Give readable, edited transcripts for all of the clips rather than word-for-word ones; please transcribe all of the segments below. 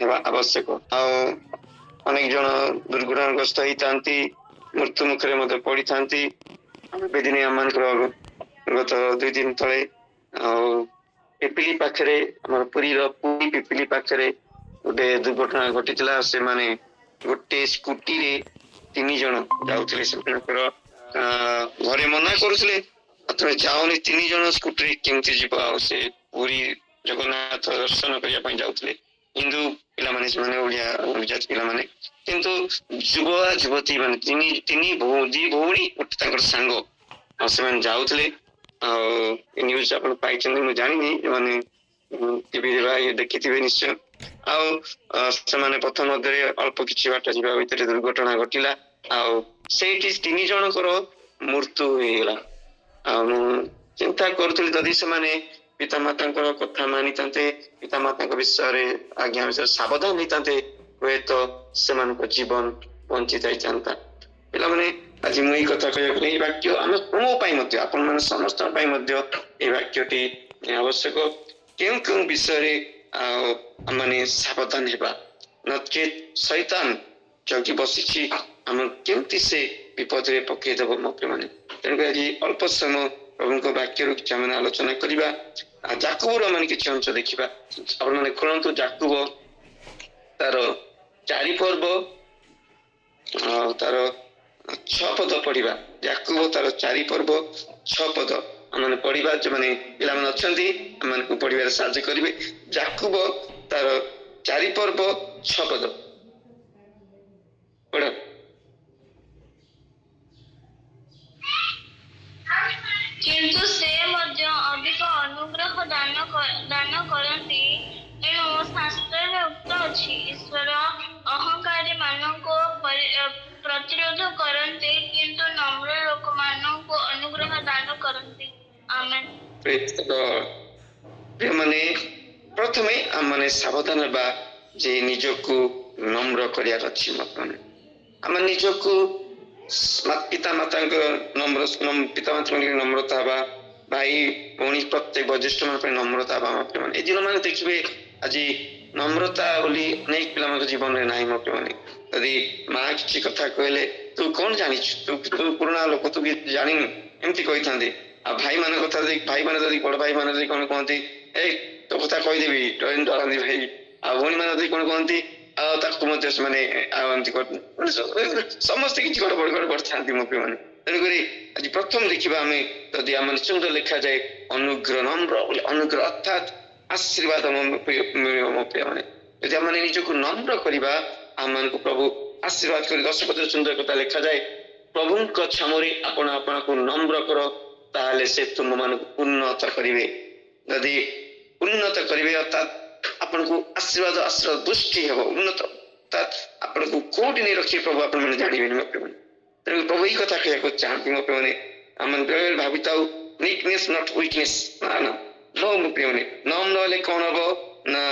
ହେବା ଆବଶ୍ୟକ। ଆଉ ଅନେକ ଜଣ ଦୁର୍ଘଟଣାଗ୍ରସ୍ତ ହେଇଥାନ୍ତି, ମୃତ୍ୟୁ ମୁଖରେ ମଧ୍ୟ ପଡିଥାନ୍ତି। ବେଦିନୀ ଆମମାନଙ୍କର ଗତ 2 ଦିନ ତଳେ ଆଉ ପିପିଲି ପାଖରେ ଆମର ପୁରୀର ପୁରୀ ପିପିଲି ପାଖରେ ଗୋଟେ ଦୁର୍ଘଟଣା ଘଟିଥିଲା। ସେମାନେ ଗୋଟେ ସ୍କୁଟିରେ 3 ଜଣ ଯାଉଥିଲେ। ସେମାନଙ୍କର ଘରେ ମନା କରୁଥିଲେ ତମେ ଯାଓନି, 3 ଜଣ ସ୍କୁଟିରେ କେମିତି ଯିବ? ଆଉ ସେ ପୁରୀ ଜଗନ୍ନାଥ ଦର୍ଶନ କରିବା ପାଇଁ ଯାଉଥିଲେ, ହିନ୍ଦୁ ପିଲାମାନେ, ସେମାନେ ଓଡିଆ ଜାତି ପିଲାମାନେ। କିନ୍ତୁ ଯୁବକ ଯୁବତୀ ମାନେ ଦି ଭଉଣୀ ଗୋଟେ ତାଙ୍କର ସାଙ୍ଗ, ଆଉ ସେମାନେ ଯାଉଥିଲେ। ଆଉ ନ୍ୟୁଜ ଆପଣ ପାଇଛନ୍ତି ମୁଁ ଜାଣିନି, ମାନେ ଟିଭିରେ ବା ଦେଖିଥିବେ ନିଶ୍ଚୟ। ଆଉ ସେମାନେ ପଥ ମଧ୍ୟରେ ଅଳ୍ପ କିଛି ବାଟ ଯିବା ଭିତରେ ଦୁର୍ଘଟଣା ଘଟିଲା। ଆଉ ସେଇଠି 3 ଜଣଙ୍କର ମୃତ୍ୟୁ ହେଇଗଲା। ଆଉ ମୁଁ ଚିନ୍ତା କରୁଥିଲି ଯଦି ସେମାନେ ପିତାମାତାଙ୍କର କଥା ମାନିଥାନ୍ତେ, ପିତାମାତାଙ୍କ ବିଷୟରେ ଆଜ୍ଞା ବିଷୟରେ ସାବଧାନ ହେଇଥାନ୍ତେ, ହୁଏତ ସେମାନଙ୍କ ଜୀବନ ବଞ୍ଚି ଯାଇଥାନ୍ତା। ପିଲାମାନେ, ଆଜି ମୁଁ ଏଇ କଥା କହିବାକୁ ଏଇ ବାକ୍ୟ ମୋ ପାଇଁ ମଧ୍ୟ, ଆପଣ ମାନେ ସମସ୍ତଙ୍କ ପାଇଁ ମଧ୍ୟ ଏଇ ବାକ୍ୟଟି ଆବଶ୍ୟକ। କେଉଁ କେଉଁ ବିଷୟରେ ଆମେ ସାବଧାନ ହେବା, ନଚେତ୍ ଶୈତାନ ଜଗି ବସିଛି ଆମ କେମିତି ସେ ବିପଦରେ ପକେଇଦବ ମୋ ପ୍ରିୟମାନେ। ତେଣୁକରି ଆଜି ଅଳ୍ପ ସମୟ ପ୍ରଭୁଙ୍କ ବାକ୍ୟରୁ କିଛି ଆମେ ଆଲୋଚନା କରିବା। ଯାକୁବର ମାନେ କିଛି ଅଂଶ ଦେଖିବା। ଆପଣ ମାନେ ଖୋଲନ୍ତୁ ଯାକୁବ ତାର 4 ପର୍ବ ଆଉ ତାର 6 ପଦ ପଢିବା। ଯାକୁବ ତାର 4 ପର୍ବ 6 ପଦ ଆମେ ପଢିବା। ଯୋଉମାନେ ପିଲାମାନେ ଅଛନ୍ତି ଆମମାନଙ୍କୁ ପଢିବାରେ ସାହାଯ୍ୟ କରିବେ। ଯାକୁବ ତାର 4 ପର୍ବ 6 ପଦ ପଢ। କିନ୍ତୁ ସେ ମଧ୍ୟ ଅଧିକ ଅନୁଗ୍ରହ ଦାନ କରନ୍ତି। ଏଣୁ ଶାସ୍ତ୍ରରେ ଉକ୍ତ ଅଛି, ଈଶ୍ୱର ଅହଙ୍କାରୀ ମାନଙ୍କୁ ପ୍ରତିରୋଧ କରନ୍ତି, କିନ୍ତୁ ନମ୍ର ଲୋକମାନଙ୍କୁ ଅନୁଗ୍ରହ ଦାନ କରନ୍ତି। ଆମେନ୍। ମାନେ ପ୍ରଥମେ ଆମେ ସାବଧାନ ହେବା ଯେ ନିଜକୁ ନମ୍ର କରିବାର ଅଛି। ଆମେ ନିଜକୁ ପିତାମାତାଙ୍କ ନମ୍ରତା ହେବା, ଭାଇ ଭଉଣୀ ପ୍ରତ୍ୟେକ ବୈଶିଷ୍ଟ୍ୟ ମାନଙ୍କ ପାଇଁ ନମ୍ରତା ହେବା। ଏ ଦିନ ମାନେ ଦେଖିବେ ଆଜି ନମ୍ରତା ବୋଲି ଅନେକ ପିଲାମାନଙ୍କ ଜୀବନରେ ନାହିଁ। ମାନେ ଯଦି ମା କିଛି କଥା କହିଲେ ତୁ କଣ ଜାଣିଛୁ, ତୁ ପୁରୁଣା ଲୋକ, ତୁ ଜାଣିନୁ, ଏମିତି କହିଥାନ୍ତି। ଆଉ ଭାଇମାନଙ୍କ କଥା ଭାଇମାନେ ଯଦି ବଡ ଭାଇମାନେ ଯଦି କଣ କହନ୍ତି, ଏଇ ତୋ କଥା କହିଦେବି, ଡରନ୍ତି ଭାଇ। ଆଉ ଭଉଣୀ ମାନେ ଯଦି କଣ କହନ୍ତି, ଆଉ ତାକୁ ମଧ୍ୟ ସେମାନେ ଆଉ ଏମିତି ସମସ୍ତେ କିଛି ଗଡବଡ କରିଥାନ୍ତି ମୋ ପ୍ରିୟମାନେ। ତେଣୁକରି ଆଜି ପ୍ରଥମ ଦେଖିବା ଆମେ, ଯଦି ଆମ ନିଶ୍ଚିନ୍ତ ଲେଖାଯାଏ ଅନୁଗ୍ରହ ନମ୍ର ବୋଲି, ଅନୁଗ୍ରହ ଅର୍ଥାତ୍ ଆଶୀର୍ବାଦ ମିଳିବ ମୋ ପ୍ରିୟମାନେ। ଯଦି ଆମେ ନିଜକୁ ନମ୍ର କରିବା, ଆମମାନଙ୍କୁ ପ୍ରଭୁ ଆଶୀର୍ବାଦ କରି 10 ପଦ ସୁନ୍ଦର କଥା ଲେଖାଯାଏ, ପ୍ରଭୁଙ୍କ ଛାମୁରେ ଆପଣ ଆପଣଙ୍କୁ ନମ୍ର କର, ତାହେଲେ ସେ ତୁମମାନଙ୍କୁ ଉନ୍ନତ କରିବେ। ଯଦି ଉନ୍ନତ କରିବେ ଅର୍ଥାତ୍ ଆପଣଙ୍କୁ ଆଶୀର୍ବାଦ ବୃଷ୍ଟି ହେବ, ଉନ୍ନତ ଅର୍ଥାତ୍ ଆପଣଙ୍କୁ କୋଉଠି ନେଇ ରଖିବେ ପ୍ରଭୁ ଆପଣ ମାନେ ଜାଣିବେନି ମୋ ପ୍ରିୟମାନେ। ତେଣୁ ପ୍ରଭୁ ଏଇ କଥା କହିବାକୁ ଚାହାନ୍ତି ମୋ ପ୍ରିୟମାନେ। ଆମେ ବେଳେ ଭାବିଥାଉ ୱିକନେସ୍ ନଟ୍ ୱିକନେସ୍, ମୋ ପ୍ରିୟମାନେ। ନମ୍ର ହେଲେ କଣ ହବ ନା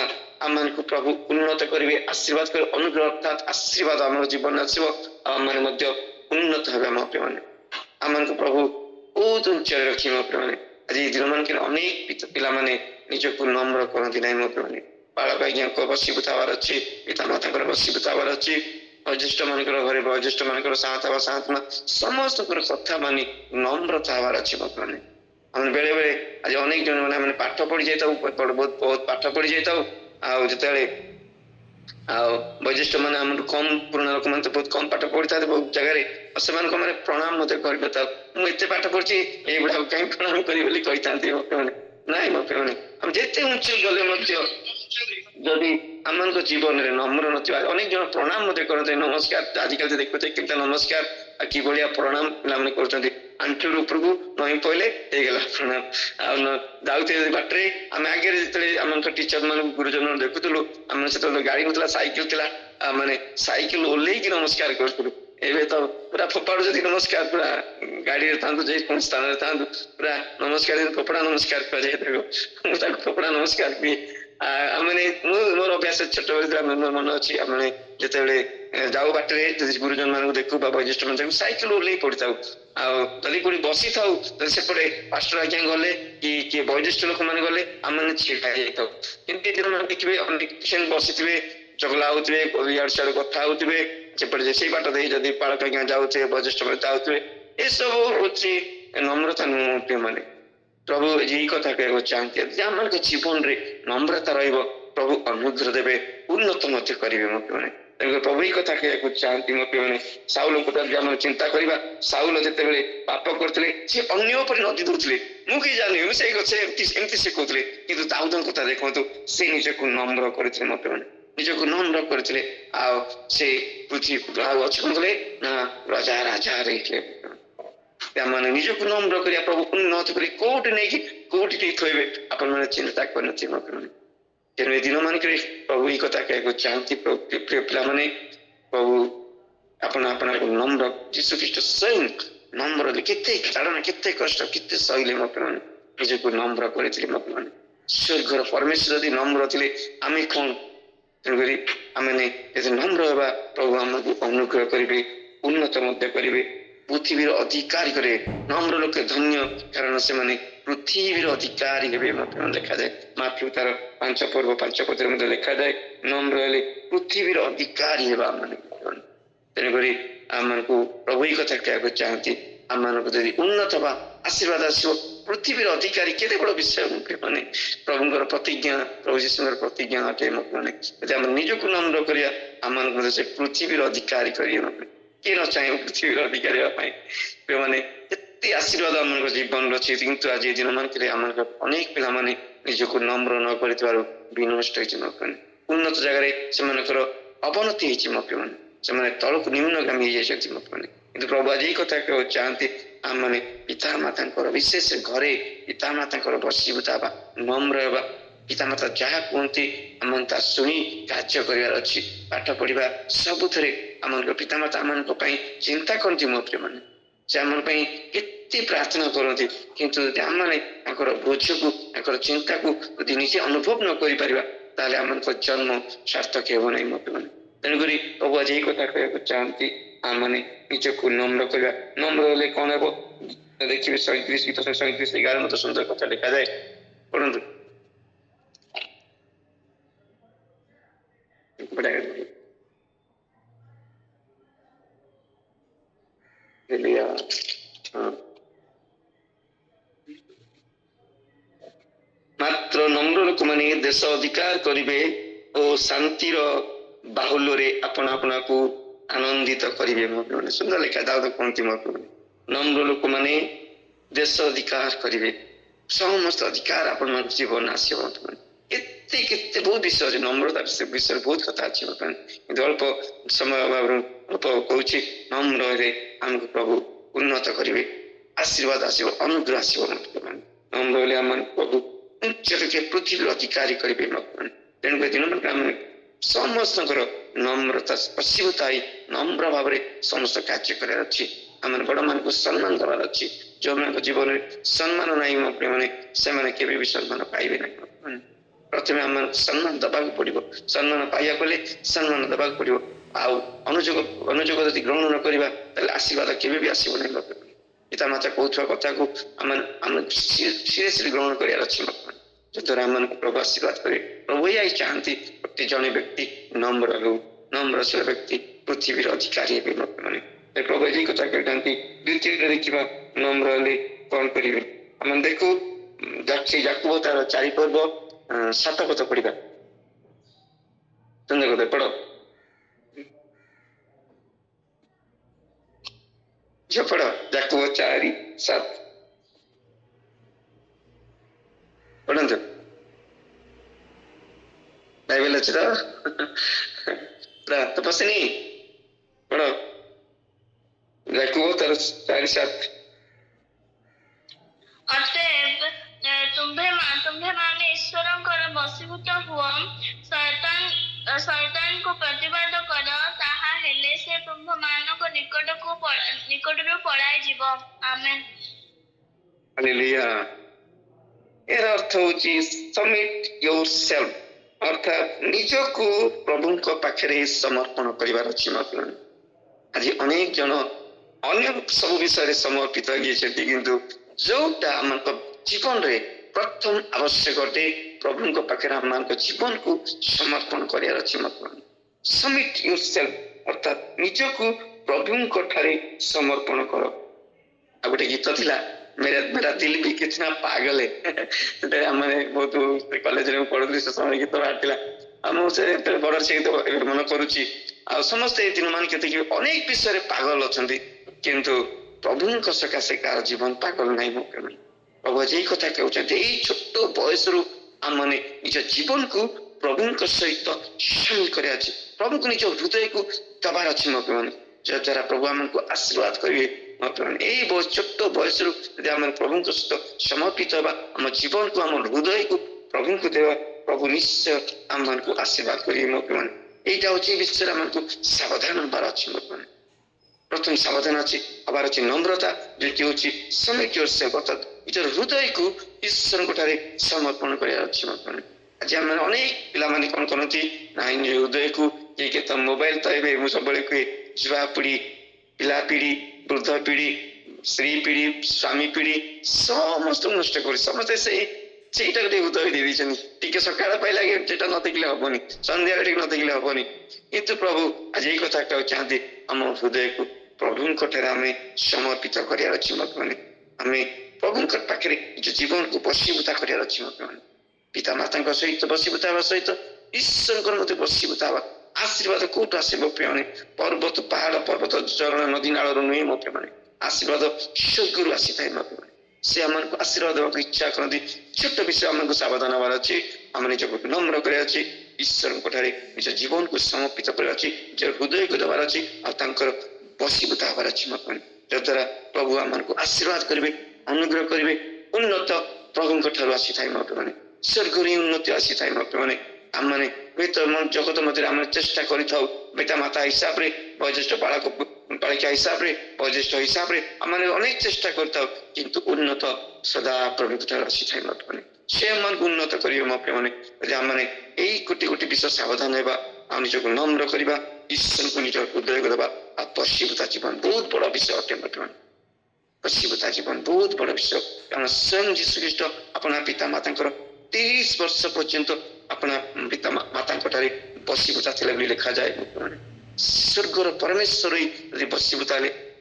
ଆମମାନଙ୍କୁ ପ୍ରଭୁ ଉନ୍ନତ କରିବେ, ଆଶୀର୍ବାଦ କରିବେ। ଅନୁଗ୍ରହ ଅର୍ଥାତ୍ ଆଶୀର୍ବାଦ ଆମର ଜୀବନରେ ଆସିବ, ଆଉ ଆମେ ମଧ୍ୟ ଉନ୍ନତ ହେବେ ମୋ ପ୍ରିୟମାନେ। ଆମମାନଙ୍କୁ ପ୍ରଭୁ ବହୁତ ଉଚ୍ଚରେ ରଖିବେ ମୋ ପ୍ରିୟମାନେ। ଆଜି ଦିନ ମାନଙ୍କରେ ଅନେକ ପିଲାମାନେ ନିଜକୁ ନମ୍ର କରନ୍ତି ନାହିଁ ମୋ ପ୍ରିୟମାନେ। ବାଳକ ଆଜ୍ଞାଙ୍କ ବସିବୁତ ହେବାର ଅଛି, ପିତାମାତାଙ୍କର ବସିବୁତ ହେବାର ଅଛି, ବୟୋଜ୍ୟେଷ୍ଠ ମାନଙ୍କର ଘରେ ବୟୋଜ୍ୟେଷ୍ଠ ମାନଙ୍କର ସାଥ ସମସ୍ତଙ୍କର କଥା ମାନି ନମ୍ରତା ହେବାର ଅଛି ବର୍ତ୍ତମାନ। ଆମେ ବେଳେ ବେଳେ ଆଜି ଅନେକ ଜଣ ମାନେ ଆମେ ପାଠ ପଢି ଯାଇଥାଉ, ବହୁତ ପାଠ ପଢି ଯାଇଥାଉ, ଆଉ ଯେତେବେଳେ ଆଉ ବୟୋଜ୍ୟେଷ୍ଠ ମାନେ ଆମଠୁ କମ, ପୁରୁଣା ଲୋକମାନେ ତ ବହୁତ କମ ପାଠ ପଢିଥାନ୍ତି ବହୁତ ଜାଗାରେ, ଆଉ ସେମାନଙ୍କ ମାନେ ପ୍ରଣାମ ମଧ୍ୟ କରିନଥାଉ। ମୁଁ ଏତେ ପାଠ ପଢିଛି, ଏଇଗୁଡାକୁ କାହିଁ ପ୍ରଣାମ କରିବି ବୋଲି କହିଥାନ୍ତି ବର୍ତ୍ତମାନେ। ନାଇଁ ବର୍ତ୍ତମାନେ ଆମେ ଯେତେ ଉଚ୍ଚ ଗଲେ ମଧ୍ୟ ଯଦି ଆମମାନଙ୍କ ଜୀବନରେ ନମ୍ର ନଥିବା, ଅନେକ ଜଣ ପ୍ରଣାମ ମଧ୍ୟ କରନ୍ତି, ନମସ୍କାର। ଆଜିକାଲି ଦେଖୁଛେ କେତେ ନମସ୍କାର ଆଉ କିଭଳିଆ ପ୍ରଣାମ ପିଲାମାନେ କରୁଛନ୍ତି। ଆଣ୍ଠୁରୁ ଉପରକୁ ନଇଁ ପଇଲେ ହେଇଗଲା ପ୍ରଣାମ। ଆଉ ଯାଉଥିଲେ ବାଟରେ ଆମେ ଆଗରେ ଯେତେବେଳେ ଆମଙ୍କ ଟିଚର ମାନଙ୍କୁ ଗୁରୁଜନ ଦେଖୁଥିଲୁ, ଆମେ ସେତେବେଳେ ଗାଡି ନଥିଲା, ସାଇକେଲ ଥିଲା, ମାନେ ସାଇକେଲ ଓହ୍ଲେଇକି ନମସ୍କାର କରୁଥିଲୁ। ଏବେ ତ ପୁରା ଫୋପାଡୁଛନ୍ତି ନମସ୍କାର, ପୁରା ଗାଡିରେ ଥାନ୍ତୁ, ଯେ କୌଣସି ସ୍ଥାନରେ ଥାନ୍ତୁ, ପୁରା ନମସ୍କାର, ଫୋପଡା ନମସ୍କାର କୁହାଯାଏ ତାକୁ। ମୁଁ ତାକୁ ଫୋପଡା ନମସ୍କାର କୁହେ। ଆମେ ମୋର ଅଭ୍ୟାସ ଛୋଟବେଳେ ଥିଲା, ମୋର ମନେ ଅଛି। ଆମେ ଯେତେବେଳେ ଯାଉ ବାଟରେ ଯଦି ଗୁରୁଜନ ମାନଙ୍କୁ ଦେଖୁ ବା ବୟୋଜ୍ୟେଷ୍ଠ ମାନଙ୍କୁ ଦେଖୁ, ସାଇକେଲ ଓହ୍ଲେଇ ପଡିଥାଉ। ଆଉ ଯଦି କୋଉଠି ବସିଥାଉ, ଯଦି ସେପଟେ ପାଷ୍ଟର ଆଜ୍ଞା ଗଲେ କି କିଏ ବୟୋଜ୍ୟେଷ୍ଠ ଲୋକମାନେ ଗଲେ, ଆମେ ଛିଡା ହେଇଯାଇଥାଉ। କିନ୍ତୁ ଏ ଦିନ ଦେଖିବେ ଅନେକ ବସିଥିବେ, ଚଗଲା ହଉଥିବେ, ଇଆଡୁ ସିଆଡୁ କଥା ହଉଥିବେ, ସେପଟେ ସେଇ ବାଟ ଦେଇ ଯଦି ପାଳକ ଆଜ୍ଞା ଯାଉଥିବେ, ବୟୋଜ୍ୟେଷ୍ଠ ମାନେ ଯାଉଥିବେ, ଏସବୁ ହଉଛି ନମ୍ରତା ନୁହଁ ପ୍ରିୟମାନେ। ପ୍ରଭୁ ଏଇ କଥା କହିବାକୁ ଚାହାନ୍ତି ଯେ ଆମମାନଙ୍କ ଜୀବନରେ ନମ୍ରତା ରହିବ, ପ୍ରଭୁ ଅନୁଗ୍ରହ ଦେବେ, ଉନ୍ନତ ମଧ୍ୟ କରିବେ ମୋ ପ୍ରିୟମାନେ। ତେଣୁ ପ୍ରଭୁ ଏଇ କଥା କହିବାକୁ ଚାହାନ୍ତି ମୋ ପ୍ରିୟମାନେ। ସାଉଲଙ୍କ କଥା ଯଦି ଆମେ ଚିନ୍ତା କରିବା, ସାଉଲ ଯେତେବେଳେ ପାପ କରୁଥିଲେ ସେ ଅନ୍ୟ ଉପରେ ନଦୀ ଦଉଥିଲେ, ମୁଁ କି ଜାଣିନି, ମୁଁ ସେଇ ଗଛ ଏମିତି ସେ କହୁଥିଲେ, କିନ୍ତୁ ଦାଉଦଙ୍କ କଥା ଦେଖନ୍ତୁ, ସେ ନିଜକୁ ନମ୍ର କରିଥିଲେ ମୋ ପ୍ରିୟମାନେ, ନିଜକୁ ନମ୍ର କରିଥିଲେ, ଆଉ ସେ ପୃଥିବୀ ଆଉ ଅଛି କଣ କଲେ ନା ରାଜା ହେଇଥିଲେ। ମାନେ ନିଜକୁ ନମ୍ର କରିବା, ପ୍ରଭୁ ଉନ୍ନତ କରି କୋଉଠି ନେଇକି କୋଉଠି ଟିକେ ଥୋଇବେ ଆପଣ ମାନେ ଚିନ୍ତା କରିନଥିବେ ମୋ ପ୍ରିୟମାନେ। ତେଣୁ ଏ ଦିନ ମାନଙ୍କରେ ପ୍ରଭୁ ଏଇ କଥା କହିବାକୁ ଚାହାନ୍ତି, ପ୍ରିୟ ପିଲାମାନେ, ପ୍ରଭୁ ଆପଣ ଆପଣଙ୍କୁ ନମ୍ର, ଯୀଶୁ ଖ୍ରୀଷ୍ଟ ସ୍ୱୟଂ ନମ୍ର କେତେ ତାଡ଼ନା, କେତେ କଷ୍ଟ, କେତେ ସହିଲେ ମୋ ପ୍ରିୟମାନେ, ନିଜକୁ ନମ୍ର କରିଥିଲେ ମୋ ପ୍ରିୟମାନେ। ସ୍ୱର୍ଗର ପରମେଶ୍ୱର ଯଦି ନମ୍ର ଥିଲେ ଆମେ କଣ? ତେଣୁକରି ଆମେ ଯଦି ନମ୍ର ହେବା, ପ୍ରଭୁ ଆମକୁ ଅନୁଗ୍ରହ କରିବେ, ଉନ୍ନତ ମଧ୍ୟ କରିବେ, ପୃଥିବୀର ଅଧିକାରୀ କରିବେ। ନମ୍ର ଲୋକ ଧନ୍ୟ, କାରଣ ସେମାନେ ପୃଥିବୀର ଅଧିକାରୀ ହେବେ ମଧ୍ୟ ଲେଖାଯାଏ। ମାଥ୍ୟୁ ତାର 5:5 ମଧ୍ୟ ଲେଖାଯାଏ, ନମ୍ର ହେଲେ ପୃଥିବୀର ଅଧିକାରୀ ହେବା ଆମମାନେ। ତେଣୁକରି ଆମମାନଙ୍କୁ ପ୍ରଭୁ ଏଇ କଥା କହିବାକୁ ଚାହାନ୍ତି, ଆମମାନଙ୍କୁ ଯଦି ଉନ୍ନତ ବା ଆଶୀର୍ବାଦ ଆସିବ, ପୃଥିବୀର ଅଧିକାରୀ କେତେ ବଡ ବିଷୟ ମାନେ ପ୍ରଭୁଙ୍କର ପ୍ରତିଜ୍ଞା, ପ୍ରଭୁ ଯୀଶୁଙ୍କର ପ୍ରତିଜ୍ଞା ଅଟେ ମାନେ। ଯଦି ଆମେ ନିଜକୁ ନମ୍ର କରିବା, ଆମମାନଙ୍କୁ ସେ ପୃଥିବୀର ଅଧିକାରୀ କରିବେ। କିଏ ନ ଚାହିଁବ ପୃଥିବୀର ଅଧିକାରୀ ହେବା ପାଇଁ? ମାନେ ଏତେ ଆଶୀର୍ବାଦ ଆମମାନଙ୍କ ଜୀବନରେ ଅଛି, କିନ୍ତୁ ଆଜି ଏ ଦିନ ମାନଙ୍କରେ ଆମମାନଙ୍କ ଅନେକ ପିଲାମାନେ ନିଜକୁ ନମ୍ର ନ କରିଥିବାରୁ ବିନଷ୍ଟ ହେଇଛି ମୋ ପ୍ରିୟମାନେ। ଉନ୍ନତ ଜାଗାରେ ସେମାନଙ୍କର ଅବନତି ହେଇଛି ମୋ ପ୍ରିୟମାନେ, ସେମାନେ ତଳକୁ ନିମ୍ନଗାମୀ ହେଇଯାଇଛନ୍ତି ମୋ ପ୍ରିୟମାନେ। କିନ୍ତୁ ପ୍ରଭୁ ଆଜି ଏଇ କଥା କହିବାକୁ ଚାହାନ୍ତି, ଆମମାନେ ପିତାମାତାଙ୍କର ବିଶେଷ ଘରେ ପିତାମାତାଙ୍କର ବଶୀଭୂତ ହେବା, ନମ୍ର ହେବା, ପିତାମାତା ଯାହା କୁହନ୍ତି ଆମମାନେ ତାହା ଶୁଣି କାର୍ଯ୍ୟ କରିବାର ଅଛି। ପାଠ ପଢିବା ସବୁଥିରେ ଆମମାନଙ୍କ ପିତାମାତା ଆମମାନଙ୍କ ପାଇଁ ଚିନ୍ତା କରନ୍ତି ମୋ ପ୍ରିୟମାନେ, ସେ ଆମ ପାଇଁ କେତେ ପ୍ରାର୍ଥନା କରନ୍ତି, କିନ୍ତୁ ଯଦି ଆମମାନେ ତାଙ୍କର ବୋଝକୁ, ତାଙ୍କର ଚିନ୍ତାକୁ ଯଦି ନିଜେ ଅନୁଭବ ନ କରିପାରିବା, ତାହେଲେ ଆମମାନଙ୍କ ଜନ୍ମ ସାର୍ଥକ ହେବ ନାହିଁ ମୋ ପ୍ରିୟମାନେ। ତେଣୁକରି ପ୍ରଭୁ ଆଜି ଏଇ କଥା କହିବାକୁ ଚାହାନ୍ତି, ଆମମାନେ ନିଜକୁ ନମ୍ର କରିବା। ନମ୍ର ହେଲେ କଣ ହେବ ଦେଖିବେ, 37:11 ମତେ ସୁନ୍ଦର କଥା ଲେଖାଯାଏ, ପଢନ୍ତୁ। ମାତ୍ର ନମ୍ର ଲୋକମାନେ ଦେଶ ଅଧିକାର କରିବେ ଓ ଶାନ୍ତିର ବାହୁଲ୍ୟରେ ଆପଣ ଆପଣାକୁ ଆନନ୍ଦିତ କରିବେ ମୋ ପ୍ରିୟମାନେ। ସୁନ୍ଦର ଲେଖା ଦାଉଦ କୁହନ୍ତି ମୋ ପ୍ରିୟମାନେ, ନମ୍ର ଲୋକମାନେ ଦେଶ ଅଧିକାର କରିବେ, ସମସ୍ତ ଅଧିକାର ଆପଣଙ୍କ ଜୀବନ ଆସିବ। କେତେ କେତେ ବହୁତ ବିଷୟ ଅଛି, ନମ୍ରତା ବିଷୟରେ ବହୁତ କଥା ଅଛି ବର୍ତ୍ତମାନ, କିନ୍ତୁ ଅଳ୍ପ ସମୟ ଅଭାବରୁ ଅଳ୍ପ କହୁଛି। ନମ୍ରରେ ଆମକୁ ପ୍ରଭୁ ଉନ୍ନତ କରିବେ, ଆଶୀର୍ବାଦ ଆସିବ, ଅନୁଗ୍ରହ ଆସିବ ବର୍ତ୍ତମାନ। ନମ୍ର ହେଲେ ଆମ ପ୍ରଭୁ ପୃଥିବୀର ଅଧିକାରୀ କରିବେ ବର୍ତ୍ତମାନ। ତେଣୁକରି ଦିନ ଆମେ ସମସ୍ତଙ୍କର ନମ୍ରତା ବଶୀଭୂତ ହେଇ ନମ୍ର ଭାବରେ ସମସ୍ତ କାର୍ଯ୍ୟ କରିବାର ଅଛି। ଆମେ ବଡମାନଙ୍କୁ ସମ୍ମାନ ଦେବାର ଅଛି। ଯୋଉମାନଙ୍କ ଜୀବନରେ ସମ୍ମାନ ନାହିଁ ମୋ ପ୍ରିୟମାନେ, ସେମାନେ କେବେ ବି ସମ୍ମାନ ପାଇବେ ନାହିଁ। ପ୍ରଥମେ ଆମମାନଙ୍କୁ ସମ୍ମାନ ଦେବାକୁ ପଡିବ, ସମ୍ମାନ ପାଇବାକୁ ହେଲେ ସମ୍ମାନ ଦେବାକୁ ପଡିବ। ଆଉ ଅନୁଯୋଗ ଯଦି ଗ୍ରହଣ ନ କରିବା, ତାହେଲେ ଆଶୀର୍ବାଦ କେବେ ବି ଆସିବ ନାହିଁ। ପିତାମାତା କହୁଥିବା କଥାକୁ ଆମେ ସିରିୟସଲି ଗ୍ରହଣ କରିବାର ଅଛି, ଯଦ୍ୱାରା ଆମମାନଙ୍କୁ ପ୍ରଭୁ ଆଶୀର୍ବାଦ କରିବେ। ପ୍ରଭୁ ଏଇ ଚାହାନ୍ତି ପ୍ରତି ଜଣେ ବ୍ୟକ୍ତି ନମ୍ର ହେଉ, ନମ୍ରଶୀଳ ବ୍ୟକ୍ତି ପୃଥିବୀର ଅଧିକାରୀ ହେବେ ମାନେ। ପ୍ରଭୁ ଏଇ କଥା କହିଥାନ୍ତି। ଦ୍ୱିତୀୟରେ ଦେଖିବା ନମ୍ର ହେଲେ କଣ କରିବେ, ଆମେ ଦେଖୁ ଯାକୁବ ତାର 4:7 ପଢିବା। ସୁନ୍ଦର କଥା ପଢ, ଝିଅ ପଢ, ଯାକୁବ 4:7 ପଢନ୍ତୁ। ବାଇବେଲ ଅଛି ତ ପଶିନି, ପଢ ଯାକୁବ ତାର 4:7। ଅତଏବ ତୁମ୍ଭେମାନେ ଈଶ୍ୱରଙ୍କର ବଶୀଭୂତ ହୁଅ, ଶୈତାନକୁ ପ୍ରତିବାଦ କର, ତାହା ହେଲେ ସେ ତୁମ୍ଭମାନଙ୍କ ନିକଟରୁ ପଳାଇ ଯିବ। ଆମେନ୍। ହାଲେଲୁୟା। ଏହାର ଅର୍ଥ ହଉଛି ସବମିଟ୍ ୟୋରସେଲ୍ଫ, ଅର୍ଥାତ୍ ନିଜକୁ ପ୍ରଭୁଙ୍କ ପାଖରେ ସମର୍ପଣ କରିବାର ଅଛି। ଆଜି ଅନେକ ଜଣ ଅନ୍ୟ ସବୁ ବିଷୟରେ ସମର୍ପିତ ହେଇଯାଇଛନ୍ତି, କିନ୍ତୁ ଯୋଉଟା ଆମଙ୍କ ଜୀବନରେ ପ୍ରଥମ ଆବଶ୍ୟକ ଅଟେ, ପ୍ରଭୁଙ୍କ ପାଖରେ ଆମମାନଙ୍କ ଜୀବନକୁ ସମର୍ପଣ କରିବାର ଅଛି। सबमिट योरसेल्फ अर्थात निजको प्रभुଙ୍କ ठारे समर्पण कर। आ गोटे गीत थिला मेरा मेरा दिल भी कितना पागल है ते हमने बहुत कॉलेज रे पढुली से समय गीत बाटिला हम से बड़ से गीत मन करूची आ समस्त ए दिन मान केते कि अनेक विषय रे पागल अछंती किंतु प्रभुଙ୍କ सकाशे कार जीवन पागल नहीं मो प्रभु जे कथा कहउछते ए छोट बयस रु हमने निज जीवन को प्रभुଙ୍କ सहित शामिल करे अछि प्रभु को निज हृदय को दबार अछि मो जद्वारा प्रभु हमको आशीर्वाद करिवे यही बहुत छोट बयस आम प्रभु सहित समर्पित होगा आम जीवन को आम हृदय को प्रभु को देवा प्रभु निश्चय आम को आशीर्वाद करेंगे मोपी मैंने यहाँ हूँ विषय आमको सावधान हबार अच्छे मोपी मैंने प्रथम सावधान अच्छी हबार अच्छी नम्रता जो हूँ सबमिट योरसेल्फ अर्थात निज हृदय को ईश्वर ठारे समर्पण करार अच्छी मोपी मैंने आज आम अनेक पिला कौन करती ना निज हृदय को किए मोबाइल तो ये मुझे सब कहे युवा पीढ़ी पिला पीढ़ी वृद्ध पीढ़ी स्त्री पीढ़ी स्वामी पीढ़ी समस्त नष्ट कर समस्ते से हृदय दे टी सकाल पाइला न देखले हेनी सन्ध्या न देखले हेनी किंतु प्रभु आज ये कथा कहू चाहती आम हृदय को प्रभु आम समर्पित करार अच्छी मत मैंने आम प्रभु पाखे निज जीवन को बसीभूता करार अच्छी मत मैंने पिता माता सहित बसीभूता सहित ईश्वर मत बसीभूता आशीर्वाद कौट आसो प्रिय पर्वत पहाड़ पर्वत झरणा नदी नाल नुहे मो प्रिय आशीर्वाद स्वर्ग आसी था मो प्रिय से आम आशीर्वाद देवा इच्छा करती छोट विषय आमको सावधान हबार अच्छे आम निजक नम्र करार अच्छे ईश्वर निज जीवन को समर्पित करार अच्छे निज हृदय को देवार अच्छे आर बसीभूता हबार अच्छे मो प्रिय जद्वारा प्रभु आमको आशीर्वाद करेंगे अनुग्रह करेंगे उन्नत प्रभु आसी था मो प्रिय स्वर्ग उन्नति आसी था मो प्रिय आम मैंने जगत मध्य आम चेष्टा पिता माता हिसाब से वयोज्येष्ठ बालक बालिका हिसाब से वयोज्येष्ठ हिसाब से आम अनेक चेष्टा करता उन्नत सदा प्रभु आसी था मैंने से आम उन्नत करेंगे मो प्रिय मैंने आम मैंने यही कोटि कोटि विषय सावधान होगा आम निजक नम्र करवा ईश्वर को निज हृदय को देवा बसीभूता जीवन बहुत बड़ा विषय अटे मो प्रिय बसीभूता जीवन बहुत बड़ा विषय कारण स्वयं जीशु ख्रीष्ट अपना पिता माता 30 वर्ष पर्यंत अपना पिता माता बसीभूता थे लिखा जाए स्वर्गर परमेश्वर ही बसीभूता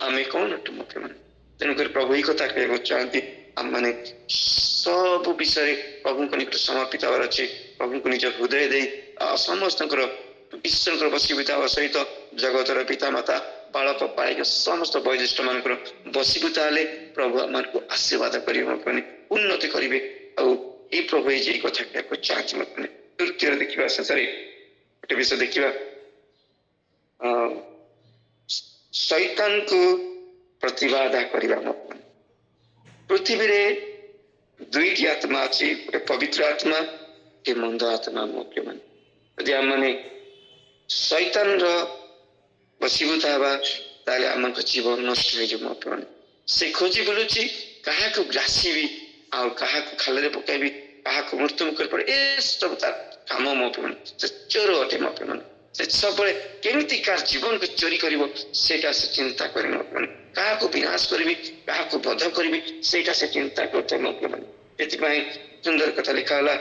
आम कौन अटू मुख्य मैंने तेणुक प्रभु ही कथा कहना चाहती आम मैंने सब विषय प्रभु को निकट समर्पित हबार अच्छे प्रभु को निज हृदय दे समस्त ईश्वर बसीभूता सहित जगतर पिता माता बालक बालिका समस्त वयोज्येष्ठ मान बसीभूता हेले प्रभु आम को आशीर्वाद करेंगे उन्नति करेंगे ये प्रभु ये कथा कहना चाहती मैंने तृतीय देखा शेष गोटे विषय देखा शैतान को प्रतिबाधा करने पृथ्वी रे दुईटी आत्मा अच्छी गोटे पवित्र आत्मा के मंद आत्मा मुख्य मान यदि आम मैंने शैतान बसीभूता हवा ताले आम जीवन नष्ट हो मैंने से खोजी बुलूची क्या ग्रासी भी आ खाल पकईबी क्या मृत्यु मुख पड़े ए सब तार काम मो पे से चोर अटे मो पे से सब केमी कार जीवन को चोरी कर से चिंता करे मो पे क्या विनाश करी क्या बध करी से चिंता करते मो पे सुंदर कथा लिखाला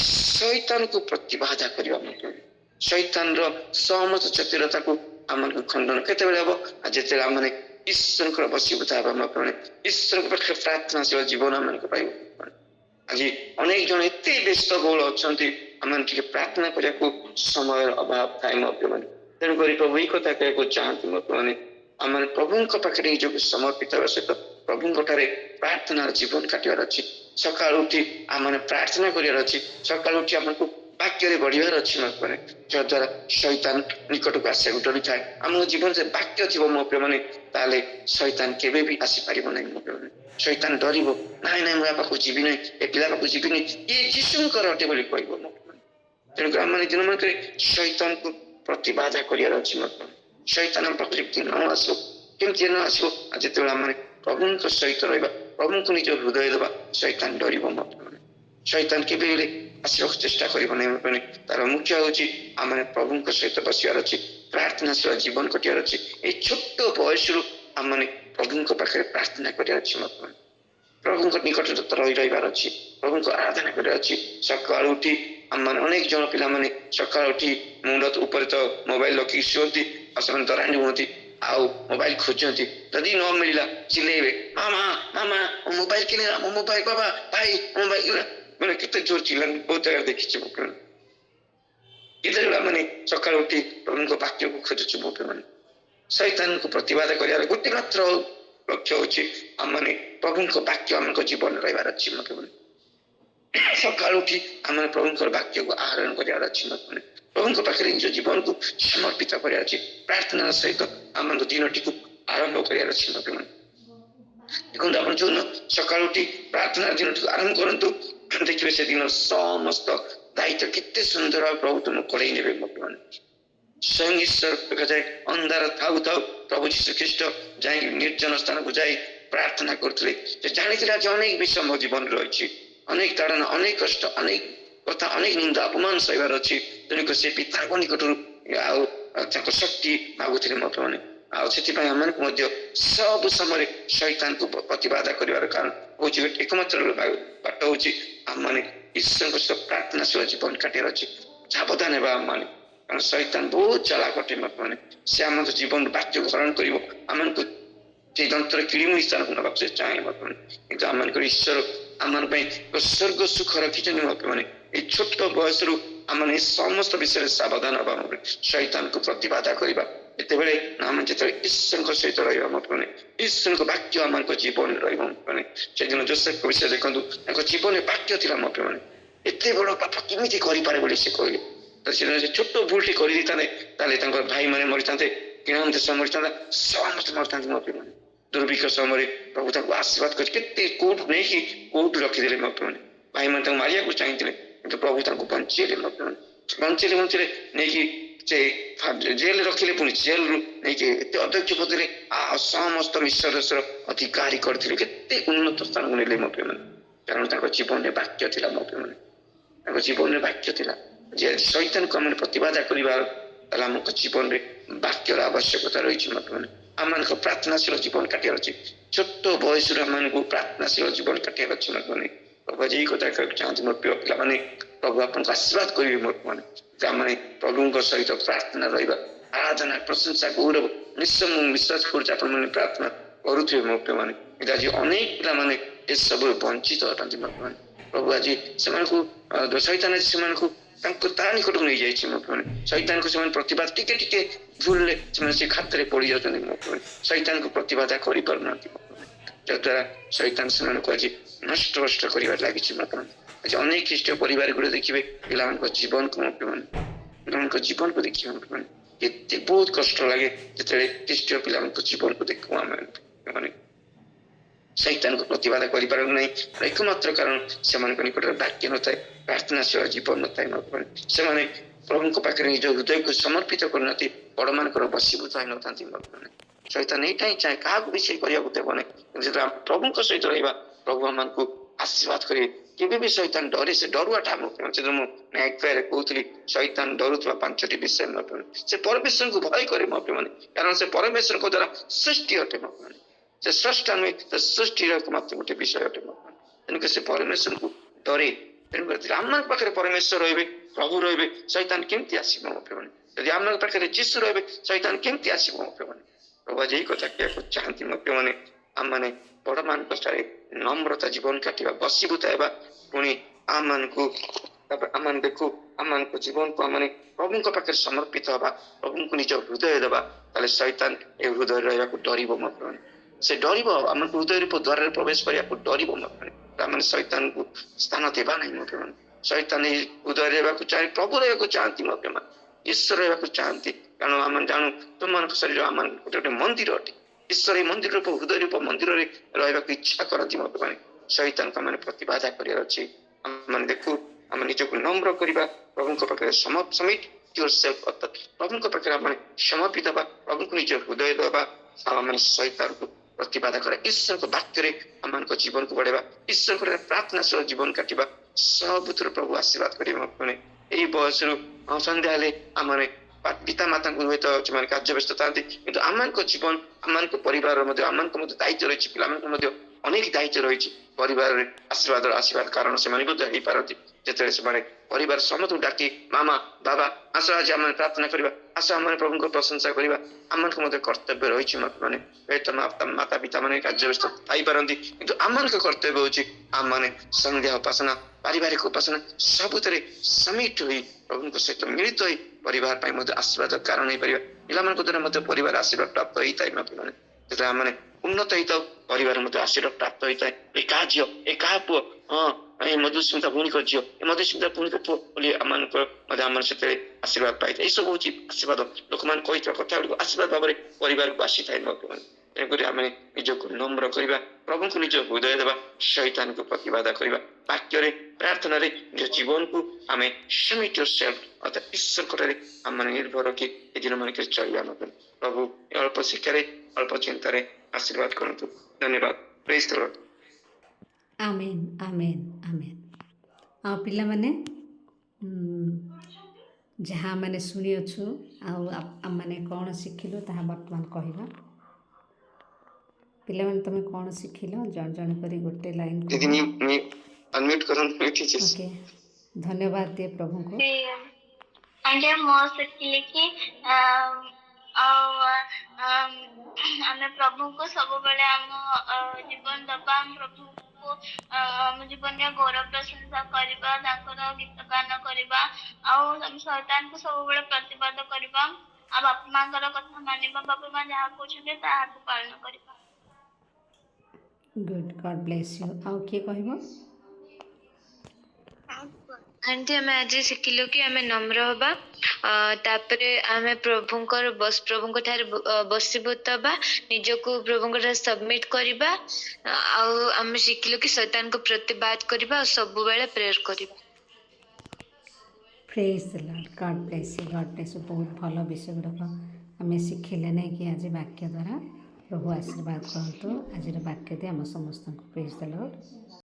शैतान को प्रतिबाधा करवा मो पे शैतान समस्त चतुरता को आम खंडन केत हम जिते आम ईश्वर बसीभूता हम ईश्वर पाखे प्रार्थनाशील जीवन आम पाइब आज अनेक जन एत व्यस्त बहुल अच्छा आम प्रार्थना करने समय अभाव थाए मैंने तेणुक प्रभु ये कथा कहना चाहती मैंने आम प्रभु पाखे निजक समर्पित होगा सहित प्रभु प्रार्थना जीवन काटार अच्छी सका उठी आम प्रार्थना करार अच्छी सका उठी आमको वाक्य बढ़ियार अच्छी मैंने जद्वारा शैतान निकट को आसा डरी थाए आम जीवन से वाक्य थी मो पे मैंने ताले शैतान केवे भी आसीपार ना मो पे शैतान डर ना ना मुझे पाक जीवी ना ए पिला पाक जीवी ये जीशुकर अटे बोली कह तेणुक आम मैंने दिन मन शैतान को प्रतिबाधा करार अच्छी मत शैतान आम पाक न आसो केमती न आसो जिते आम प्रभु सहित रहा प्रभु को निज हृदय देवा शैतान डर मत शैतान के आसवा चेष्टा कर तार मुख्य हूँ आम प्रभु सहित बसवार अच्छे प्रार्थनाशील जीवन कटियार अच्छे ये छोट बयस आम मैंने प्रभु पाखे प्रार्थना करार अच्छे मत प्रभु निकट रही रही अच्छे प्रभु आराधना करार अच्छे सका उठी आम अनेक जन पिला ସକାଳୁ ଉଠି ମୁଣ୍ଡ ଉପରେ ତ ମୋବାଇଲ ରଖିକି ଶୁଅନ୍ତି ଆଉ ସେମାନେ ଦରାଣ୍ଡି ହୁଅନ୍ତି ଆଉ ମୋବାଇଲ ଖୋଜନ୍ତି ଯଦି ନ ମିଳିଲା ଚିଲେଇବେ ମାମା ମାମା ମୋବାଇଲ କିଣିଲା ମୋ ମୋବାଇଲ ବାବା ଭାଇ ମୋବାଇଲ କିଣିଲା ମାନେ କେତେ ଜୋର ଚିଲାନ୍ତି ବହୁତ ଜାଗାରେ ଦେଖିଛି ମୁଁ କେତେବେଳେ ମାନେ ସକାଳୁ ଉଠି ପ୍ରଭୁଙ୍କ ବାକ୍ୟକୁ ଖୋଜୁଛୁ ମୁଁ ମାନେ ଶୈତାନକୁ ପ୍ରତିବାଦ କରିବାର ଗୋଟେ ମାତ୍ର ଲକ୍ଷ୍ୟ ହଉଛି ଆମମାନେ ପ୍ରଭୁଙ୍କ ବାକ୍ୟ ଆମଙ୍କ ଜୀବନରେ ରହିବାର ଅଛି ମତେ ସକାଳୁ ଉଠି ଆମେ ପ୍ରଭୁଙ୍କର ବାକ୍ୟକୁ ଆହରଣ କରିବାର ଅଛି ମତେ ପ୍ରଭୁଙ୍କ ପାଖରେ ନିଜ ଜୀବନକୁ ସମର୍ପିତ କରିବାର ଅଛି ପ୍ରାର୍ଥନାର ସହିତ ଆମର ଦିନଟିକୁ ଆରମ୍ଭ କରିବାର ଅଛି ମତେ ଦେଖନ୍ତୁ ଆପଣ ଯୋଉଦିନ ସକାଳୁ ଉଠି ପ୍ରାର୍ଥନାର ଦିନଟିକୁ ଆରମ୍ଭ କରନ୍ତୁ ଦେଖିବେ ସେଦିନ ସମସ୍ତ ଦାୟିତ୍ୱ କେତେ ସୁନ୍ଦର ପ୍ରଭୁ ତୁମକୁ କରେଇ ନେବେ ମତେ ସ୍ୱୟଂ ଈଶ୍ୱର ଦେଖାଯାଏ ଅନ୍ଧାର ଥାଉ ଥାଉ ପ୍ରଭୁ ଯୀଶୁ ଖ୍ରୀଷ୍ଟ ଯାଇ ନିର୍ଜନ ସ୍ଥାନକୁ ଯାଇ ପ୍ରାର୍ଥନା କରୁଥିଲେ ସେ ଜାଣିଥିଲା ଯେ ଅନେକ ବିଷୟ ମୋ ଜୀବନରେ ରହିଛି ଅନେକ ତାଡ଼ନା ଅନେକ କଷ୍ଟ ଅନେକ କଥା ଅନେକ ନିନ୍ଦା ଅପମାନ ସହିବାର ଅଛି ତେଣୁକରି ସେ ପିତାଙ୍କ ନିକଟରୁ ଆଉ ତାଙ୍କ ଶକ୍ତି ମାଗୁଥିଲେ ମୋ ମାନେ ଆଉ ସେଥିପାଇଁ ଆମମାନଙ୍କୁ ମଧ୍ୟ ସବୁ ସମୟରେ ଶୈତାନକୁ ପ୍ରତିବାଦ କରିବାର କାରଣ ହଉଛି ଏକମାତ୍ର ବାଟ ହଉଛି ଆମମାନେ ଈଶ୍ୱରଙ୍କ ସହ ପ୍ରାର୍ଥନାଶୀଳ ଜୀବନ କାଟିବାର ଅଛି ସାବଧାନ ହେବା ଆମମାନେ କାରଣ ଶୈତାନ ବହୁତ ଚାଲାକ ଅଟେ ମାନେ ସେ ଆମ ଜୀବନ ବାକ୍ୟକୁ ହରଣ କରିବ ଆମମାନଙ୍କୁ ସେ ଯନ୍ତ୍ର କିଳିମୁଳି ସ୍ଥାନକୁ ନେବାକୁ ସେ ଚାହେଁ ବର୍ତ୍ତମାନ କିନ୍ତୁ ଆମମାନଙ୍କର ଈଶ୍ୱର ଆମ ପାଇଁ ସ୍ୱର୍ଗ ସୁଖ ରଖିଛନ୍ତି ବର୍ତ୍ତମାନେ ଏଇ ଛୋଟ ବୟସରୁ ଆମେ ସମସ୍ତ ବିଷୟରେ ସାବଧାନ ହେବା ଶୈତାନକୁ ପ୍ରତିବାଦ କରିବା ଯେତେବେଳେ ଆମେ ଯେତେବେଳେ ଈଶ୍ୱରଙ୍କ ସହିତ ରହିବା ବର୍ତ୍ତମାନେ ଈଶ୍ୱରଙ୍କ ବାକ୍ୟ ଆମମାନଙ୍କ ଜୀବନରେ ରହିବ ବର୍ତ୍ତମାନେ ସେଦିନ ଯୋସେଫଙ୍କ ବିଷୟରେ ଦେଖନ୍ତୁ ତାଙ୍କ ଜୀବନରେ ବାକ୍ୟ ଥିଲା ବର୍ତ୍ତମାନେ ଏତେ ବଡ ପାପ କେମିତି କରିପାରେ ବୋଲି ସେ କହିଲେ ସେଦିନ ସେ ଛୋଟ ଭୁଲଟି କରିଦେଇଥାନ୍ତେ ତାହେଲେ ତାଙ୍କର ଭାଇମାନେ ମରିଥାନ୍ତେ କିଣାମ ଦେଶ ମରିଥାନ୍ତା ସମସ୍ତେ ମରିଥାନ୍ତି ବର୍ତ୍ତମାନେ ଦୁର୍ଭିକ୍ଷ ସମୟରେ ପ୍ରଭୁ ତାଙ୍କୁ ଆଶୀର୍ବାଦ କରି କେତେ କୋଉଠୁ ନେଇକି କୋଉଠୁ ରଖିଦେଲେ ବର୍ତ୍ତମାନେ ଭାଇମାନେ ତାଙ୍କୁ ମାରିବାକୁ ଚାହିଁଥିଲେ କିନ୍ତୁ ପ୍ରଭୁ ତାଙ୍କୁ ବଞ୍ଚେଇଲେ ବର୍ତ୍ତମାନ ବଞ୍ଚେଇଲେ ନେଇକି ସେ ଜେଲରେ ରଖିଲେ ପୁଣି ଜେଲରୁ ନେଇକି ଏତେ ଅଧ୍ୟକ୍ଷ ପଦରେ ଆଉ ସମସ୍ତ ମିଶ୍ର ଦେଶର ଅଧିକାରୀ କରିଥିଲେ କେତେ ଉନ୍ନତ ସ୍ଥାନକୁ ନେଲେ ବର୍ତ୍ତମାନ କାରଣ ତାଙ୍କ ଜୀବନରେ ବାକ୍ୟ ଥିଲା ବର୍ତ୍ତମାନ ତାଙ୍କ ଜୀବନରେ ବାକ୍ୟ ଥିଲା ଯେ ଶୈତାନକୁ ଆମେ ପ୍ରତିବାଦ କରିବା ତାହେଲେ ଆମ ଜୀବନରେ ବାକ୍ୟର ଆବଶ୍ୟକତା ରହିଛି ବର୍ତ୍ତମାନ ଆମମାନଙ୍କ ପ୍ରାର୍ଥନାଶୀଳ ଜୀବନ କାଟିବାର ଅଛି ଛୋଟ ବୟସରୁ ଆମମାନଙ୍କୁ ପ୍ରାର୍ଥନାଶୀଳ ଜୀବନ କାଟିବାର ଅଛି ବର୍ତ୍ତମାନ ପ୍ରଭୁ ଆଜି ଏଇ କଥା କହିବାକୁ ଚାହାନ୍ତି ମୋର ପ୍ରିୟ ପିଲାମାନେ ପ୍ରଭୁ ଆପଣଙ୍କୁ ଆଶୀର୍ବାଦ କରିବେ ବର୍ତ୍ତମାନେ ଆମେ ପ୍ରଭୁଙ୍କ ସହିତ ପ୍ରାର୍ଥନା ରହିବା ଆରାଧନା ପ୍ରଶଂସା ଗୌରବ ନିଶ୍ଚୟ ମୁଁ ବିଶ୍ୱାସ କରୁଛି ଆପଣମାନେ ପ୍ରାର୍ଥନା କରୁଥିବେ ମୋ ପିଲାମାନେ କିନ୍ତୁ ଆଜି ଅନେକ ପିଲାମାନେ ଏସବୁ ବଞ୍ଚିତ ଅଟନ୍ତି ବର୍ତ୍ତମାନ ପ୍ରଭୁ ଆଜି ସେମାନଙ୍କୁ ଶୈତାନ ସେମାନଙ୍କୁ ତାଙ୍କ ତା ନିକଟକୁ ନେଇଯାଇଛି ବର୍ତ୍ତମାନ ଶୈତାନକୁ ସେମାନେ ପ୍ରତିବାଦ ଟିକେ ଟିକେ ଭୁଲରେ ସେମାନେ ସେ ଖାତରେ ପଡି ଯାଉଛନ୍ତି ବର୍ତ୍ତମାନ ଶୈତାନକୁ ପ୍ରତିବାଦ କରିପାରୁନାହାନ୍ତି ଯଦ୍ୱାରା ଶୈତାନ ସେମାନଙ୍କୁ ଆଜି ନଷ୍ଟ କରିବାରେ ଲାଗିଛି ବର୍ତ୍ତମାନ ଆଜି ଅନେକ ଖ୍ରୀଷ୍ଟୀୟ ପରିବାର ଗୁଡେ ଦେଖିବେ ପିଲାମାନଙ୍କ ଜୀବନକୁ ପିଲାମାନଙ୍କ ଜୀବନକୁ ଦେଖିବେ ବର୍ତ୍ତମାନ କେତେ ବହୁତ କଷ୍ଟ ଲାଗେ ଯେତେବେଳେ ଖ୍ରୀଷ୍ଟୀୟ ପିଲାମାନଙ୍କ ଜୀବନକୁ ଦେଖୁ ଆମେ ଶୈତାନକୁ ପ୍ରତିବାଦ କରିପାରୁ ନାହିଁ ଏକମାତ୍ର କାରଣ ସେମାନଙ୍କ ନିକଟରେ ବାକ୍ୟ ନଥାଏ ପ୍ରାର୍ଥନାଶୀଳ ଜୀବନ ନଥାଏ ସେମାନେ ପ୍ରଭୁଙ୍କ ପାଖରେ ନିଜ ହୃଦୟକୁ ସମର୍ପିତ କରୁନାହାନ୍ତି ବଡମାନଙ୍କର ବଶୀଭୂତ ହୋଇନଥାନ୍ତି ଶୈତାନ ଏଇଟା ହିଁ ଚାହେଁ କାହାକୁ ବି ସେ କରିବାକୁ ଦେବ ନାହିଁ ଯେତେବେଳେ ଆମେ ପ୍ରଭୁଙ୍କ ସହିତ ରହିବା ପ୍ରଭୁ ଆମମାନଙ୍କୁ ଆଶୀର୍ବାଦ କରିବେ କେବେ ବି ଶୈତାନ ଡରେ ସେ ଡରୁଆଟା ସେଦିନ ମୁଁ ନ୍ୟାୟରେ କହୁଥିଲି ଶୈତାନ ଡରୁଥିବା 5ଟି ବିଷୟ ସେ ପରମେଶ୍ୱରଙ୍କୁ ଭୟ କରେ ମାନେ କାରଣ ସେ ପରମେଶ୍ୱରଙ୍କ ଦ୍ୱାରା ସୃଷ୍ଟି ଅଟେ ସେ ସ୍ରଷ୍ଟା ନୁହେଁ ସେ ସୃଷ୍ଟିର ମାତ୍ର ଗୋଟେ ବିଷୟ ଅଟେ ତେଣୁକରି ସେ ପରମେଶ୍ୱରଙ୍କୁ ଡରେ ତେଣୁକରି ଆମମାନଙ୍କ ପାଖରେ ପରମେଶ୍ୱର ରହିବେ ପ୍ରଭୁ ରହିବେ ଶୈତାନ କେମିତି ଆସିବ ଯଦି ଆମମାନଙ୍କ ପାଖରେ ଯୀଶୁ ରହିବେ ଶୈତାନ କେମିତି ଆସିବ ପ୍ରଭୁ ଆଜି ଏଇ କଥା କହିବାକୁ ଚାହାନ୍ତି ଆମମାନେ ବଡମାନଙ୍କ ଠାରେ ନମ୍ରତା ଜୀବନ କାଟିବା ବଶୀଭୂତ ହେବା ପୁଣି ଆମମାନଙ୍କୁ ତାପରେ ଆମେ ଦେଖୁ ଆମମାନଙ୍କ ଜୀବନକୁ ଆମେ ପ୍ରଭୁଙ୍କ ପାଖରେ ସମର୍ପିତ ହେବା ପ୍ରଭୁଙ୍କୁ ନିଜ ହୃଦୟ ଦେବା ତାହେଲେ ଶୈତାନ ଏ ହୃଦୟରେ ରହିବାକୁ ଡରିବ ସେ ଡରିବ ଆମ ହୃଦୟରେ ଦ୍ୱାରରେ ପ୍ରବେଶ କରିବାକୁ ଡରିବ ଆମେ ଶୈତାନକୁ ସ୍ଥାନ ଦେବା ନାହିଁ ଶୈତାନ ଏଇ ହୃଦୟରେ ରହିବାକୁ ଚାହେଁ ପ୍ରଭୁ ରହିବାକୁ ଚାହାନ୍ତି ଈଶ୍ୱର ରହିବାକୁ ଚାହାନ୍ତି କାରଣ ଆମେ ଜାଣୁ ତୁମମାନଙ୍କ ଶରୀର ଆମ ଗୋଟେ ମନ୍ଦିର ଅଟେ ଈଶ୍ୱର ଏଇ ମନ୍ଦିର ହୃଦୟ ରୂପ ମନ୍ଦିରରେ ରହିବାକୁ ଇଚ୍ଛା କରନ୍ତି ଶୈତାନକୁ ଆମେ ପ୍ରତିବାଦ କରିବାର ଅଛି ଆମେ ଦେଖୁ ଆମେ ନିଜକୁ ନମ୍ର କରିବା ପ୍ରଭୁଙ୍କ ପାଖରେ ସମିଟ୍ yourself ଅର୍ଥାତ୍ ପ୍ରଭୁଙ୍କ ପାଖରେ ଆମେ ସମର୍ପିତ ହେବା ପ୍ରଭୁଙ୍କୁ ନିଜ ହୃଦୟ ଦେବା ଆଉ ଆମେ ଶୈତାନକୁ ପ୍ରତିବାଦ କରିବା ଈଶ୍ୱରଙ୍କ ବାକ୍ୟରେ ଆମମାନଙ୍କ ଜୀବନକୁ ବଢେଇବା ଈଶ୍ୱରଙ୍କ ପ୍ରାର୍ଥନାଶୀଳ ଜୀବନ କାଟିବା ସବୁଥିରୁ ପ୍ରଭୁ ଆଶୀର୍ବାଦ କରିବେ ଏଇ ବୟସରୁ ସନ୍ଧ୍ୟା ହେଲେ ଆମେ ପିତା ମାତାଙ୍କୁ ହୁଏତ ସେମାନେ କାର୍ଯ୍ୟ ବ୍ୟସ୍ତ ଥାନ୍ତି କିନ୍ତୁ ଆମମାନଙ୍କ ଜୀବନ ଆମମାନଙ୍କ ପରିବାରର ମଧ୍ୟ ଆମମାନଙ୍କ ମଧ୍ୟ ଦାୟିତ୍ୱ ରହିଛି ପିଲାମାନଙ୍କ ମଧ୍ୟ ଅନେକ ଦାୟିତ୍ୱ ରହିଛି ପରିବାରରେ ଆଶୀର୍ବାଦର କାରଣ ସେମାନେ ମଧ୍ୟ ହେଇପାରନ୍ତି ଯେତେବେଳେ ସେମାନେ परिवार समस्त डाकी मामा बाबा आस आज आम प्रार्थना करवा आस आम प्रभु को प्रशंसा करवा आम कर्तव्य रही मैंने तो माता पिता मैंने कार्य व्यस्त थी पारती किंतु आम कर्तव्य हूँ आम मैंने संध्या उपासना पारिवारिक उपासना सबुतरे समिट हुई प्रभु सहित मिलित हुई परिवार आशीर्वाद कारण हो पार पिला द्वारा परिवार आशीर्वाद प्राप्त होता है मैंने मैंने उन्नत होता परिवार आशीर्वाद प्राप्त होता है ए क्या झील ए क्या पुओ हाँ ए मधुस्मिता भूणी को झील ए मधुस्मिता भूणी को पुओ बोली आम से आशीर्वाद पाई ये सब हूँ आशीर्वाद लोक मैंने कही कथा आशीर्वाद भाव में परिवार को आसी था तेणुक आम निजक नम्र करवा प्रभु को निज हृदय देवा शैतान को प्रतिबाधा करवा वाक्य प्रार्थना निज जीवन को आम समिट सेल्फ अर्थात ईश्वर कटारे आम निर्भर रखी ये दिन मन के चलवा प्रभु अल्प शिक्षा अल्प चिंतार आशीर्वाद करतु धन्यवाद प्रेज द लॉर्ड आमेन आमेन आमेन आ पिला माने जहाँ मैंने शुणी अच्छु आने कौन शिखिलु ताहा वर्तमान कहवा पिला माने तमे कौन शिखिल जन जन करी गोटे लाइन दीदी मी अनम्यूट करन मीठी ओके धन्यवाद दे प्रभु को अंडे मो शिखिले कि आम प्रभु को सब बेले आम जीवन दबा प्रभु को आम जीवन में गौरव प्रशंसा करवा गीत गान करवा शैतान को सब बेले प्रतिवाद करवा आ बापा माँ कथा मानिबा बापा माँ जहाँ कहते पालन करवा गुड गॉड ब्लेस यू आउ किए कहबो आंटी आम आज शिखिलु कि आम नम्र हवा तापरे आम प्रभुंकर प्रभुंक ठारे बसीभूत हवा निजको प्रभुंक ठारे सबमिट करवा आम शिखिलु कि शैतान को प्रतिवाद करवा और सब बेले प्रेयर करवा praise the Lord God bless you बहुत भल विषय गुड़ाक आम शिखिले नहीं कि आज वाक्य द्वारा प्रभु आशीर्वाद करतु आज वाक्य दे आम समस्त प्रेज द लॉर्ड